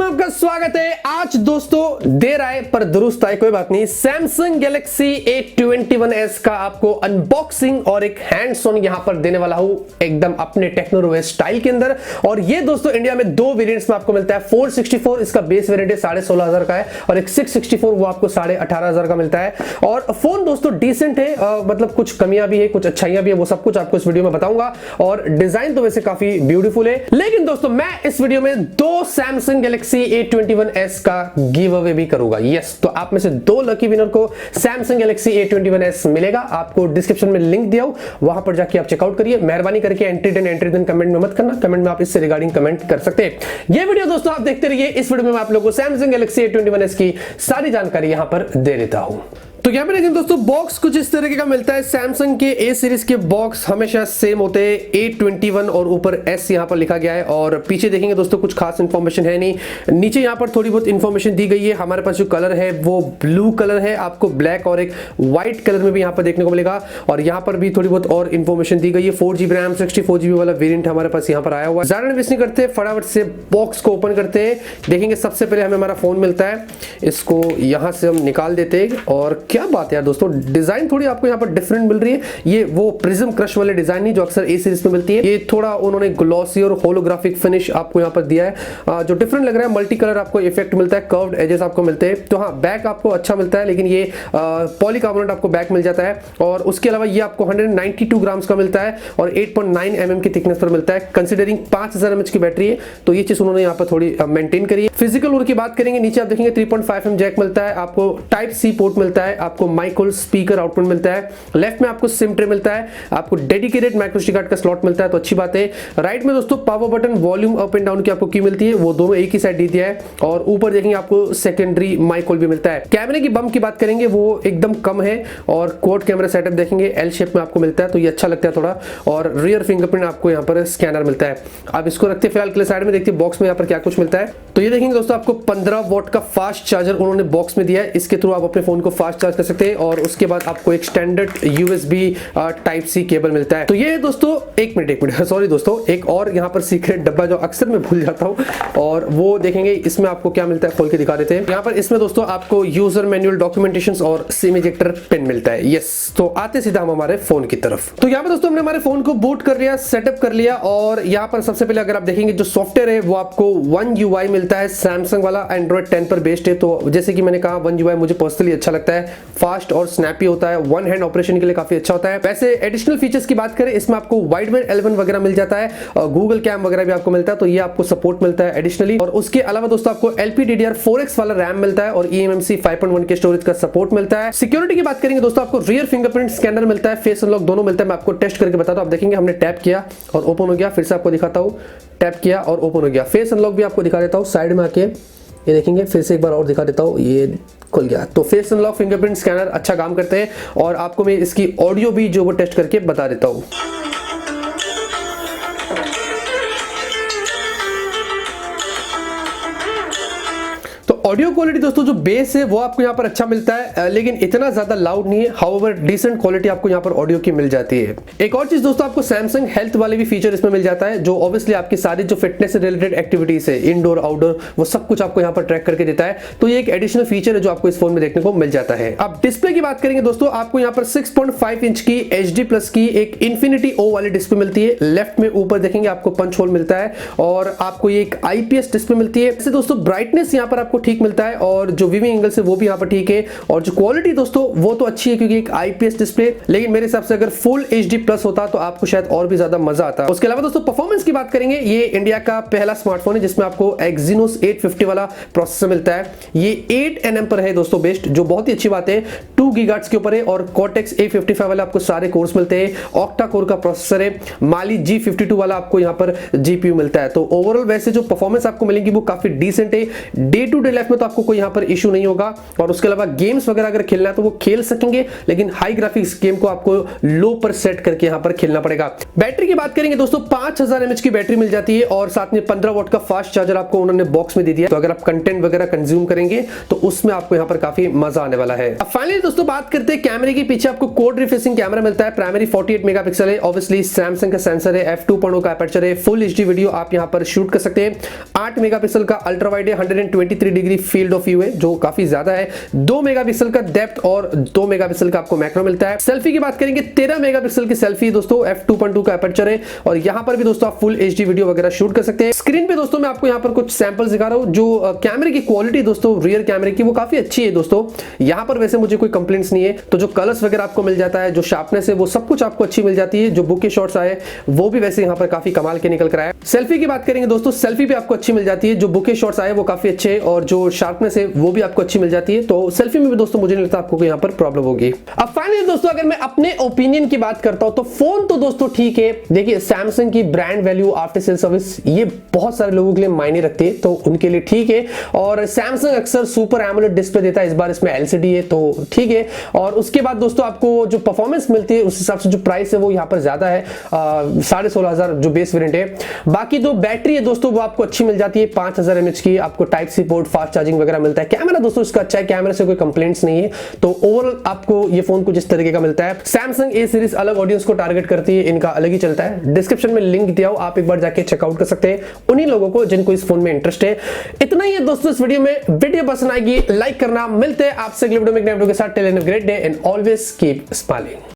में आपका स्वागत है। आज दोस्तों देर आए पर दुरुस्त आए, कोई बात नहीं। Samsung Galaxy A21s का आपको अनबॉक्सिंग और एक हैंड्स ऑन यहां पर देने वाला हूं एकदम अपने टेक्नो रोवेज स्टाइल के अंदर। और ये दोस्तों इंडिया में दो वेरिएंट्स में आपको मिलता है। 464 इसका बेस वेरिएंट है, 16,500 का है, और एक 664 वो आपको 18,500 का मिलता है। और फोन दोस्तों डिसेंट है, मतलब कुछ कमियां भी है, कुछ अच्छाइयां भी है, वो सब कुछ आपको इस वीडियो में बताऊंगा। और डिजाइन तो वैसे काफी ब्यूटीफुल है, लेकिन दोस्तों मैं इस वीडियो में दो Samsung Galaxy A21s का गिव अवे भी करूंगा। यस, तो आप में से दो लकी विनर को Samsung Galaxy A21s मिलेगा। आपको डिस्क्रिप्शन में लिंक दिया हूं, वहां पर जाके आप चेकआउट करिए। मेहरबानी करके एंट्री देन कमेंट में मत करना, कमेंट में आप इससे रिगार्डिंग कमेंट कर सकते हैं। ये वीडियो दोस्तों आप देखते रहिए। इस वीडियो में मैं आप लोगों को Samsung Galaxy A21s की सारी जानकारी यहां पर दे देता हूं। तो यहाँ पे देखिए दोस्तों, बॉक्स कुछ इस तरीके का मिलता है। सैमसंग के ए सीरीज के बॉक्स हमेशा सेम होते हैं, A21 और ऊपर S यहाँ पर लिखा गया है। और पीछे देखेंगे दोस्तों कुछ खास इंफॉर्मेशन है नहीं। नीचे यहाँ पर थोड़ी बहुत इंफॉर्मेशन दी गई है। हमारे पास जो कलर है वो ब्लू कलर है, आपको ब्लैक और एक व्हाइट कलर में भी यहाँ पर देखने को मिलेगा। और यहाँ पर भी थोड़ी बहुत और इंफॉर्मेशन दी गई है। 4GB रैम 64GB वाला वेरियंट हमारे पास यहाँ पर आया हुआ है। ज्यादा वेस्ट नहीं करते, फटाफट से बॉक्स को ओपन करते हैं। देखेंगे सबसे पहले हमें हमारा फोन मिलता है, इसको यहाँ से हम निकाल देते हैं। और क्या बात है यार दोस्तों, डिजाइन थोड़ी आपको यहाँ पर डिफरेंट मिल रही है। ये वो प्रिज्म क्रश वाले डिजाइन नहीं जो अक्सर ए सीरीज में मिलती है। ये थोड़ा उन्होंने ग्लॉसी और होलोग्राफिक फिनिश आपको यहाँ पर दिया है, जो डिफरेंट लग रहा है। मल्टी कलर आपको इफेक्ट मिलता है, कर्व्ड एजेस आपको मिलते हैं। तो हाँ, बैक आपको अच्छा मिलता है, लेकिन ये पॉलीकार्बोनेट आपको बैक मिल जाता है। और उसके अलावा ये आपको 192 ग्राम्स का मिलता है और 8.9 mm की थिकनेस पर मिलता है। कंसिडरिंग 5000 mAh की बैटरी है, तो ये चीज उन्होंने यहाँ पर थोड़ी मेंटेन करी है। फिजिकल और की बात करेंगे, नीचे आप देखेंगे 3.5mm जैक मिलता है, आपको टाइप सी पोर्ट मिलता है, आपको माइक्रो स्पीकर आउटपुट मिलता है। लेफ्ट में आपको सिम ट्रे मिलता है, आपको डेडिकेटेड माइक्रो SD कार्ड का स्लॉट मिलता है, तो अच्छी बात है। राइट में दोस्तों power button, volume up and down की आपको की मिलती है, वो दोनों एक ही साइड दे दिया है। और ऊपर देखेंगे आपको सेकेंडरी माइक होल भी मिलता है। कैमरे की बम की बात करेंगे, वो एकदम कम है। और क्वाड कैमरा सेटअप देखेंगे एल शेप में आपको मिलता है, तो ये अच्छा लगता है थोड़ा। और रियर फिंगरप्रिंट आपको यहाँ पर स्कैनर मिलता है। अब इसको रखते फिलहाल के लिए साइड में, देखते हैं बॉक्स में यहाँ पर क्या कुछ मिलता है। तो ये देखेंगे दोस्तों, आपको 15 वॉट का फास्ट चार्जर उन्होंने बॉक्स में दिया है। इसके थ्रू आप अपने फोन को फास्ट चार्ज कर सकते हैं। और उसके बाद आपको एक standard USB type C cable मिलता है। तो ये दोस्तों एक मिनट सॉरी दोस्तों, एक और यहाँ पर सीक्रेट डब्बा जो अक्सर मैं भूल जाता हूँ, और वो देखेंगे इसमें आपको क्या मिलता है, खोल के दिखा देते हैं। यहाँ पर इसमें दोस्तों आपको यूजर मैनुअल, डॉक्यूमेंटेशंस और सिम इजेक्टर पिन मिलता है। यस, तो आते सीधा हम हमारे फोन की तरफ। तो यहाँ पर दोस्तों हमने हमारे फोन को बूट कर लिया, सेटअप कर लिया। और यहाँ पर सबसे पहले अगर आप देखेंगे जो सॉफ्टवेयर है वो आपको One UI मिलता है। सैमसंग वाला Android 10 पर बेस्ड है। तो जैसे कि मैंने कहा, One UI मुझे पर्सनली अच्छा लगता है, फास्ट और स्नैपी होता है, वन हैंड ऑपरेशन के लिए काफी अच्छा होता है। वैसे एडिशनल फीचर्स की बात करें, इसमें आपको वाइड बैंड L1 वगैरह मिल जाता है, और गूगल कैम वगैरह भी आपको मिलता है, तो ये आपको सपोर्ट मिलता है एडिशनली। और उसके अलावा दोस्तों आपको LPDDR4X वाला रैम मिलता है और eMMC 5.1 के स्टोरेज का सपोर्ट मिलता है। सिक्योरिटी की बात करेंगे दोस्तों, आपको रियर फिंगरप्रिंट स्कैनर मिलता है, फेस अनलॉक दोनों मिलता है। मैं आपको टेस्ट करके बताता हूं। आप देखेंगे हमने टैप किया और ओपन हो गया, फिर से आपको दिखाता हूं, टैप किया और ओपन हो गया। फेस अनलॉक भी आपको दिखा देता हूं, साइड में आके ये देखेंगे, फिर से एक बार और दिखा देता हूं, ये खुल गया। तो फेस अनलॉक, फिंगरप्रिंट स्कैनर अच्छा काम करते हैं। और आपको मैं इसकी ऑडियो भी जो वो टेस्ट करके बता देता हूं। ऑडियो क्वालिटी दोस्तों जो बेस है वो आपको यहाँ पर अच्छा मिलता है, लेकिन इतना ज्यादा लाउड नहीं है। हाउएवर डिसेंट क्वालिटी आपको यहाँ पर ऑडियो की मिल जाती है। एक और चीज दोस्तों, आपको सैमसंग हेल्थ वाले भी फीचर इसमें मिल जाता है, जो ऑब्वियसली आपकी सारी जो फिटनेस से रिलेटेड एक्टिविटीज है, इंडोर आउटडोर, वो सब कुछ आपको यहाँ पर ट्रैक करके देता है। तो ये एक एडिशनल फीचर है जो आपको इस फोन में देखने को मिल जाता है। अब डिस्प्ले की बात करेंगे दोस्तों, आपको यहाँ पर 6.5 इंच की HD+ की एक इन्फिनिटी O वाली डिस्प्ले मिलती है। लेफ्ट में ऊपर देखेंगे आपको पंच होल मिलता है, और आपको ये एक IPS डिस्प्ले मिलती है। इससे दोस्तों ब्राइटनेस यहाँ पर आपको ठीक मिलता है, और जो विविंग एंगल से वो भी यहाँ पर ठीक है। और जो क्वालिटी दोस्तों वो तो अच्छी है, क्योंकि एक IPS डिस्प्ले, लेकिन मेरे हिसाब से अगर फुल HD+ होता तो आपको शायद और भी ज्यादा मजा आता। उसके अलावा दोस्तों परफॉर्मेंस की बात करेंगे, ये इंडिया का पहला स्मार्टफोन है जिसमें आपको Exynos 850 वाला प्रोसेसर मिलता है। ये 8 nm पर है दोस्तों बेस्ड, जो बहुत ही अच्छी बात है। 2 GHz के ऊपर है, और Cortex A55 वाले आपको सारे कोर्स मिलते हैं। ऑक्टा कोर का प्रोसेसर है। Mali G52 वाला आपको यहाँ पर GPU मिलता है। तो ओवरऑल वैसे जो परफॉर्मेंस आपको मिलेगी वो काफी डिसेंट है। Day to day life life में तो आपको कोई यहाँ पर इशू नहीं होगा। और उसके अलावा गेम्स वगैरह अगर खेलना है तो वो खेल सकेंगे, लेकिन हाई ग्राफिक्स गेम को आपको लो पर सेट करके यहाँ पर खेलना पड़ेगा। बैटरी की बात करेंगे दोस्तों, 5000 mAh की बैटरी मिल जाती है और साथ में 15 वॉट का फास्ट चार्जर आपको उन्होंने बॉक्स में दे दिया। तो अगर आप कंटेंट वगैरह कंज्यूम करेंगे तो उसमें आपको यहाँ पर काफी मजा आने वाला है। अब फाइनली दोस्तों बात करते हैं कैमरे के पीछे आपको कोड रिफ्रेशिंग कैमरा मिलता है। प्राइमरी 48 मेगापिक्सल है, ऑब्वियसली सैमसंग का सेंसर है, f2.0 का अपर्चर है, फुल एचडी वीडियो आप यहाँ पर शूट कर सकते हैं। 8 मेगापिक्सल का अल्ट्रा वाइड है, 123 डिग्री फील्ड ऑफ व्यू है जो काफी ज्यादा है। 2 मेगापिक्सल का डेप्थ और 2 मेगापिक्सल का आपको मैक्रो मिलता है। सेल्फी की बात करेंगे, 13 मेगापिक्सल की सेल्फी दोस्तों, f2.2 का अपर्चर है और यहाँ पर भी दोस्तों आप फुल एचडी वीडियो वगैरह शूट कर सकते हैं। स्क्रीन पे दोस्तों मैं आपको यहाँ पर कुछ सैंपल दिखा रहा हूँ। जो कैमरे की क्वालिटी दोस्तों रियर कैमरे की वो काफी अच्छी है दोस्तों। यहाँ पर वैसे मुझे कोई कंप्लेंट्स नहीं है। तो जो कलर्स वगैरह आपको मिल जाता है, जो शार्पनेस है वो सब कुछ आपको अच्छी मिल जाती है। जो बुके शॉट्स आए वो भी वैसे यहाँ पर काफी कमाल के निकल कर आए। सेल्फी की बात करेंगे दोस्तों, सेल्फी भी आपको अच्छी मिल जाती है। जो बुके शॉट्स आए वो काफी अच्छे हैं और जो शार्पनेस है वो भी आपको अच्छी मिल जाती है। तो सेल्फी में भी दोस्तों मुझे नहीं लगता आपको यहाँ पर प्रॉब्लम होगी। अब फाइनली दोस्तों अगर मैं अपने ओपिनियन की बात करता हूं तो फोन तो दोस्तों ठीक है। देखिए सैमसंग की brand value after sale service ये बहुत सारे लोगों के लिए मायने रखती है, तो उनके लिए ठीक है। और सैमसंग अक्सर सुपर एमोलेड डिस्प्ले देता है, इस बार इसमें एलसीडी है तो ठीक है। और उसके बाद दोस्तों आपको जो परफॉर्मेंस मिलती है उस हिसाब से जो प्राइस है वो यहाँ पर ज्यादा है, 16,500 जो बेस वेरिएंट है। बाकी जो बैटरी है दोस्तों वो आपको अच्छी मिल जाती है, 5000 mAh की। आपको type C port, fast charging वगैरह मिलता है। कैमरा दोस्तों इसका अच्छा है, कैमरा से कोई कंप्लेंट्स नहीं है। तो ओवरऑल आपको ये फोन कुछ इस तरीके का मिलता है। सैमसंग ए सीरीज अलग ऑडियंस को टारगेट करती है, इनका अलग ही चलता है। डिस्क्रिप्शन में लिंक दिया हो, आप एक बार जाके चेकआउट कर सकते हैं उन्हीं लोगों को जिनको इस फोन में इंटरेस्ट है। इतना ही है दोस्तों इस वीडियो में। वीडियो पसंद आएगी लाइक करना। मिलते हैं आपसे अगले वीडियो में एक नए वीडियो के साथ। Till then have a great day and always keep smiling.